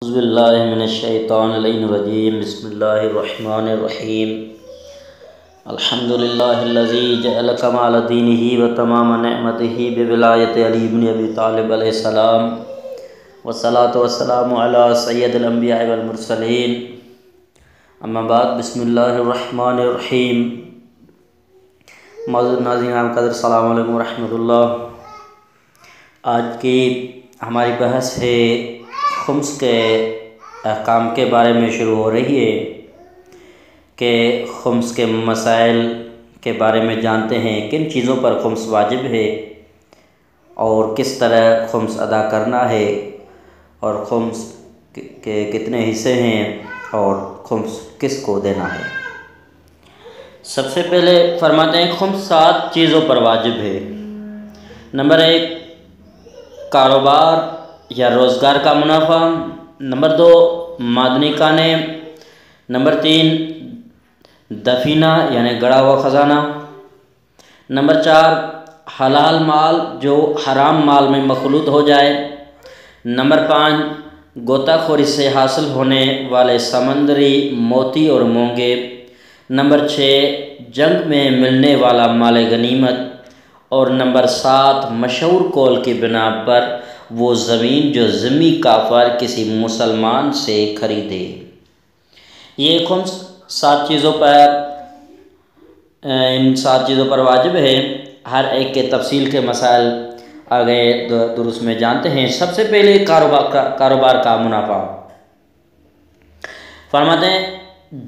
اعوذ باللہ من الشیطان الرجیم بسم اللہ الرحمن الرحیم الحمدللہ الذی جعل کمال دینہ و تمام نعمتہ بولایت علی بن ابی طالب علیہ السلام والصلاة والسلام علی سید الانبیاء والمرسلین اما بعد بسم اللہ الرحمن الرحیم۔ معزز ناظرین قدر السلام علیکم ورحمۃ اللہ۔ آج کی ہماری بحث ہے خمس کے احکام کے بارے میں شروع ہو رہی ہے کہ خمس کے مسائل کے بارے میں جانتے ہیں، کن چیزوں پر خمس واجب ہے اور کس طرح خمس ادا کرنا ہے، اور خمس کے کتنے حصے ہیں اور خمس کس کو دینا ہے۔ سب سے پہلے فرماتے ہیں خمس 7 چیزوں پر واجب ہے۔ نمبر 1 کاروبار یا روزگار کا منافع، نمبر 2 معدنی کانے، نمبر 3 دفینہ یعنی گڑا ہوا خزانہ، نمبر 4 حلال مال جو حرام مال میں مخلوط ہو جائے، نمبر 5 غوطہ خوری سے حاصل ہونے والے سمندری موتی اور مونگے، نمبر 6 جنگ میں ملنے والا مال غنیمت، اور نمبر 7 مشہور قول کی بنا پر وہ زمین جو ذمی کافر کسی مسلمان سے خریدے۔ یہ خمس 7 چیزوں پر ان 7 چیزوں پر واجب ہے۔ ہر ایک کے تفصیل کے مسائل آگے دروس میں جانتے ہیں۔ سب سے پہلے کاروبار کا منافع فرماتے ہیں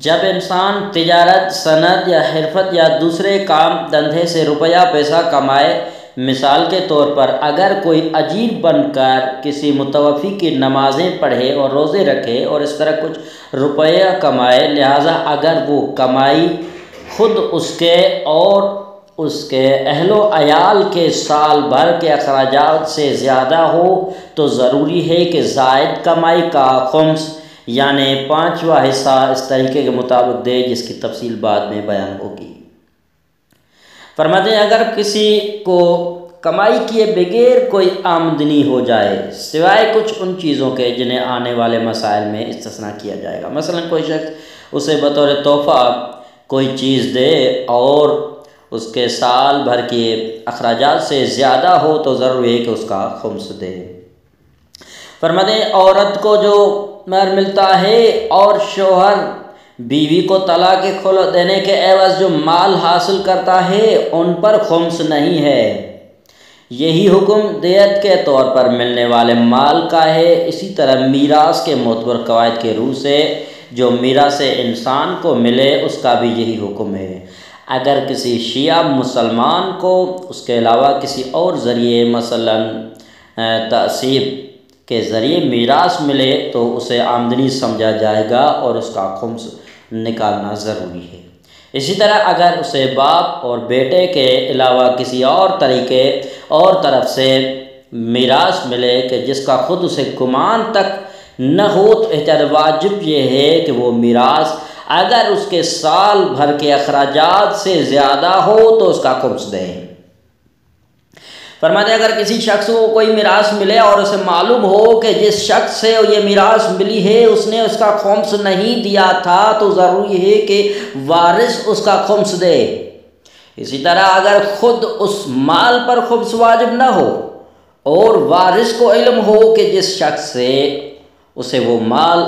جب انسان تجارت، صنعت یا حرفت یا دوسرے کام دھندے سے روپیہ پیسہ کمائے، مثال کے طور پر اگر کوئی اجیر بن کر کسی متوفی کی نمازیں پڑھے اور روزے رکھے اور اس طرح کچھ روپیہ کمائے، لہٰذا اگر وہ کمائی خود اس کے اور اس کے اہل و عیال کے سال بھر کے اخراجات سے زیادہ ہو تو ضروری ہے کہ زائد کمائی کا خمس یعنی 5واں حصہ اس طریقے کے مطابق دے، جس کی تفصیل بعد میں بیان ہوگی۔ فرماتے ہیں اگر کسی کو کمائی کیے بغیر کوئی آمدنی ہو جائے سوائے کچھ ان چیزوں کے جنہیں آنے والے مسائل میں استثناء کیا جائے گا، مثلا کوئی شخص اسے بطور تحفہ کوئی چیز دے اور اس کے سال بھر کے اخراجات سے زیادہ ہو تو ضروری ہے کہ اس کا خمس دے۔ فرماتے ہیں عورت کو جو مہر ملتا ہے اور شوہر بیوی کو طلاق خلع دینے کے عوض جو مال حاصل کرتا ہے ان پر خمس نہیں ہے۔ یہی حکم دیت کے طور پر ملنے والے مال کا ہے۔ اسی طرح میراث کے معتبر قواعد کے روح سے جو میراث انسان کو ملے اس کا بھی یہی حکم ہے۔ اگر کسی شیعہ مسلمان کو اس کے علاوہ کسی اور ذریعے مثلا تعصیب کے ذریعے میراث ملے تو اسے آمدنی سمجھا جائے گا اور اس کا خمس نکالنا ضروری ہے۔ اسی طرح اگر اسے باپ اور بیٹے کے علاوہ کسی اور طریقے اور طرف سے میراث ملے کہ جس کا خود اسے گمان تک نہ ہو تو احتیاط واجب یہ ہے کہ وہ میراث اگر اس کے سال بھر کے اخراجات سے زیادہ ہو تو اس کا خمس دے۔ فرماتے ہیں اگر کسی شخص کو کوئی میراث ملے اور اسے معلوم ہو کہ جس شخص سے یہ میراث ملی ہے اس نے اس کا خمس نہیں دیا تھا تو ضروری ہے کہ وارث اس کا خمس دے۔ اسی طرح اگر خود اس مال پر خمس واجب نہ ہو اور وارث کو علم ہو کہ جس شخص سے اسے وہ مال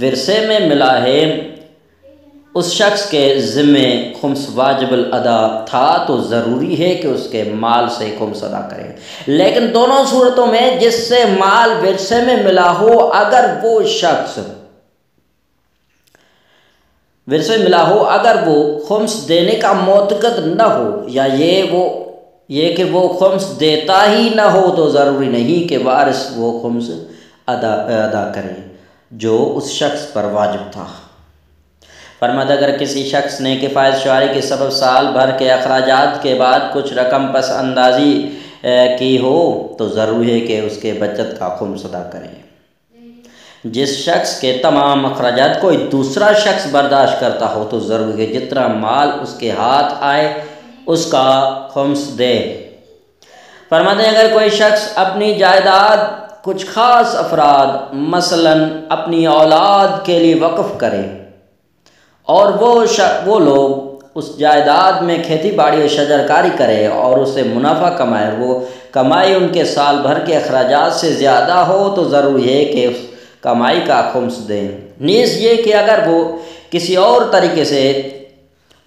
ورثے میں ملا ہے اس شخص کے ذمے خمس واجب الادا تھا تو ضروری ہے کہ اس کے مال سے خمس ادا کرے۔ لیکن دونوں صورتوں میں جس سے مال ورثے میں ملا ہو اگر وہ شخص ورثے ملا ہو اگر وہ خمس دینے کا معتقد نہ ہو یا یہ کہ وہ خمس دیتا ہی نہ ہو تو ضروری نہیں کہ وارث وہ خمس ادا کرے جو اس شخص پر واجب تھا۔ فرماتے اگر کسی شخص نے کفایت شعاری کے سبب سال بھر کے اخراجات کے بعد کچھ رقم پس اندازی کی ہو تو ضروری ہے کہ اس کے بچت کا خمس ادا کرے۔ جس شخص کے تمام اخراجات کوئی دوسرا شخص برداشت کرتا ہو تو ضروری ہے جتنا مال اس کے ہاتھ آئے اس کا خمس دے۔ فرماتے ہیں اگر کوئی شخص اپنی جائیداد کچھ خاص افراد مثلاً اپنی اولاد کے لیے وقف کرے اور وہ لوگ اس جائیداد میں کھیتی باڑی و شجرکاری کرے اور اسے منافع کمائے، وہ کمائی ان کے سال بھر کے اخراجات سے زیادہ ہو تو ضروری ہے کہ اس کمائی کا خمس دیں۔ نیز یہ کہ اگر وہ کسی اور طریقے سے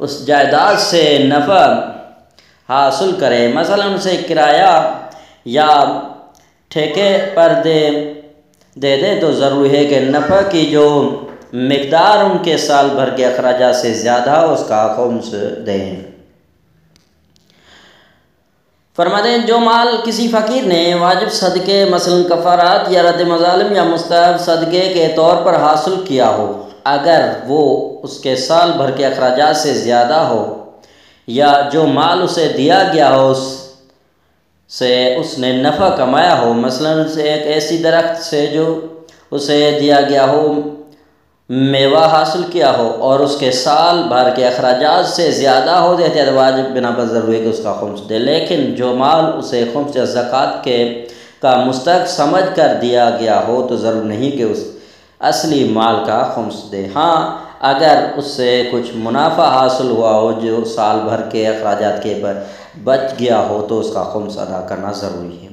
اس جائیداد سے نفع حاصل کرے، مثلاً اسے کرایہ یا ٹھیکے پر دے تو ضروری ہے کہ نفع کی جو مقدار ان کے سال بھر کے اخراجات سے زیادہ ہو اس کا خمس دیں۔ فرماتے ہیں جو مال کسی فقیر نے واجب صدقے مثلاً کفارات یا رد مظالم یا مستحب صدقے کے طور پر حاصل کیا ہو، اگر وہ اس کے سال بھر کے اخراجات سے زیادہ ہو، یا جو مال اسے دیا گیا ہو سے اس نے نفع کمایا ہو، مثلاً اسے ایک ایسی درخت سے جو اسے دیا گیا ہو میوہ حاصل کیا ہو اور اس کے سال بھر کے اخراجات سے زیادہ ہو، احتیاط واجب بنا پر ضروری ہے کہ اس کا خمس دے۔ لیکن جو مال اسے خمس یا زکوٰۃ کا مستحق سمجھ کر دیا گیا ہو تو ضرور نہیں کہ اس اصلی مال کا خمس دے۔ ہاں اگر اس سے کچھ منافع حاصل ہوا ہو جو سال بھر کے اخراجات کے بچ گیا ہو تو اس کا خمس ادا کرنا ضروری ہے۔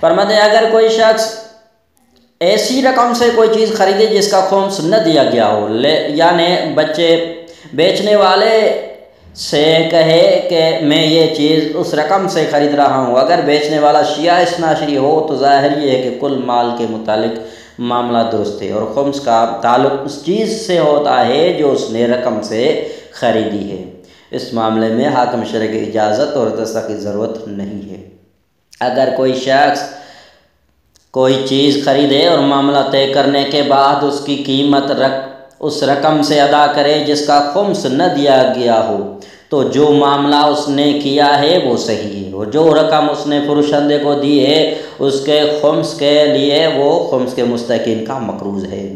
فرماتے ہیں اگر کوئی شخص ایسی رقم سے کوئی چیز خریدے جس کا خمس نہ دیا گیا ہو، یعنی بیچنے والے سے کہے کہ میں یہ چیز اس رقم سے خرید رہا ہوں، اگر بیچنے والا شیعہ اثناعشری ہو تو ظاہر یہ ہے کہ کل مال کے متعلق معاملہ درست ہے اور خمس کا تعلق اس چیز سے ہوتا ہے جو اس نے رقم سے خریدی ہے۔ اس معاملے میں حاکم شرع کی اجازت اور دستخط کی ضرورت نہیں ہے۔ اگر کوئی شخص کوئی چیز خریدے اور معاملہ طے کرنے کے بعد اس کی قیمت اس رقم سے ادا کرے جس کا خمس نہ دیا گیا ہو تو جو معاملہ اس نے کیا ہے وہ صحیح ہے، اور جو رقم اس نے فروشندے کو دی ہے اس کے خمس کے لیے وہ خمس کے مستحقین کا مقروض ہے۔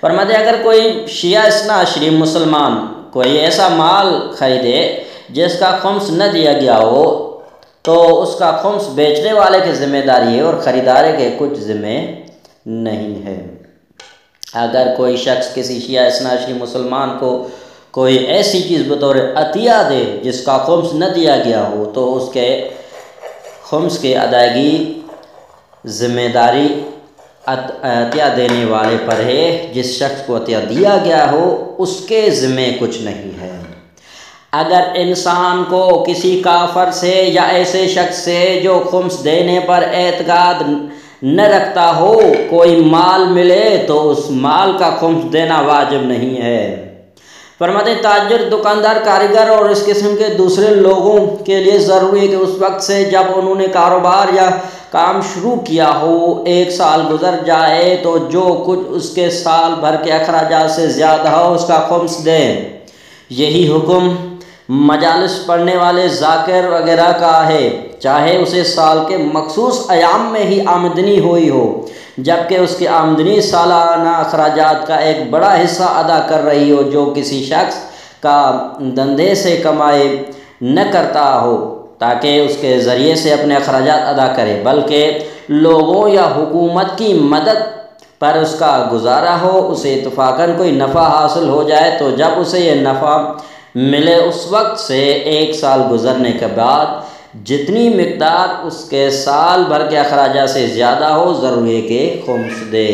فرماتے اگر کوئی شیعہ اثناعشری مسلمان کوئی ایسا مال خریدے جس کا خمس نہ دیا گیا ہو تو اس کا خمس بیچنے والے کی ذمہ داری ہے اور خریدار کے کچھ ذمہ نہیں ہے۔ اگر کوئی شخص کسی شیعہ اثناعشری مسلمان کو کوئی ایسی چیز بطور عطیہ دے جس کا خمس نہ دیا گیا ہو تو اس کے خمس کی ادائیگی ذمہ داری عطیہ دینے والے پر ہے، جس شخص کو عطیہ دیا گیا ہو اس کے ذمہ کچھ نہیں ہے۔ اگر انسان کو کسی کافر سے یا ایسے شخص سے جو خمس دینے پر اعتقاد نہ رکھتا ہو کوئی مال ملے تو اس مال کا خمس دینا واجب نہیں ہے۔ فرماتے تاجر، دکاندار، کاریگر اور اس قسم کے دوسرے لوگوں کے لیے ضروری ہے کہ اس وقت سے جب انہوں نے کاروبار یا کام شروع کیا ہو 1 سال گزر جائے تو جو کچھ اس کے سال بھر کے اخراجات سے زیادہ ہو اس کا خمس دیں۔ یہی حکم مجالس پڑھنے والے ذاکر وغیرہ کا ہے، چاہے اسے سال کے مخصوص ایام میں ہی آمدنی ہوئی ہو، جبکہ اس کی آمدنی سالانہ اخراجات کا ایک بڑا حصہ ادا کر رہی ہو جو کسی شخص کا دھندے سے کمائی نہ کرتا ہو تاکہ اس کے ذریعے سے اپنے اخراجات ادا کرے، بلکہ لوگوں یا حکومت کی مدد پر اس کا گزارا ہو۔ اسے اتفاقاً کوئی نفع حاصل ہو جائے تو جب اسے یہ نفع ملے اس وقت سے 1 سال گزرنے کے بعد جتنی مقدار اس کے سال بھر کے اخراجات سے زیادہ ہو ضروری ہے کہ خمس دے۔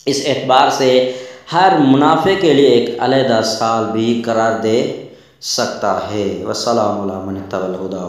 اس اعتبار سے ہر منافع کے لیے ایک علیحدہ سال بھی قرار دے سکتا ہے۔ والسلام علی من اتبع الہدی۔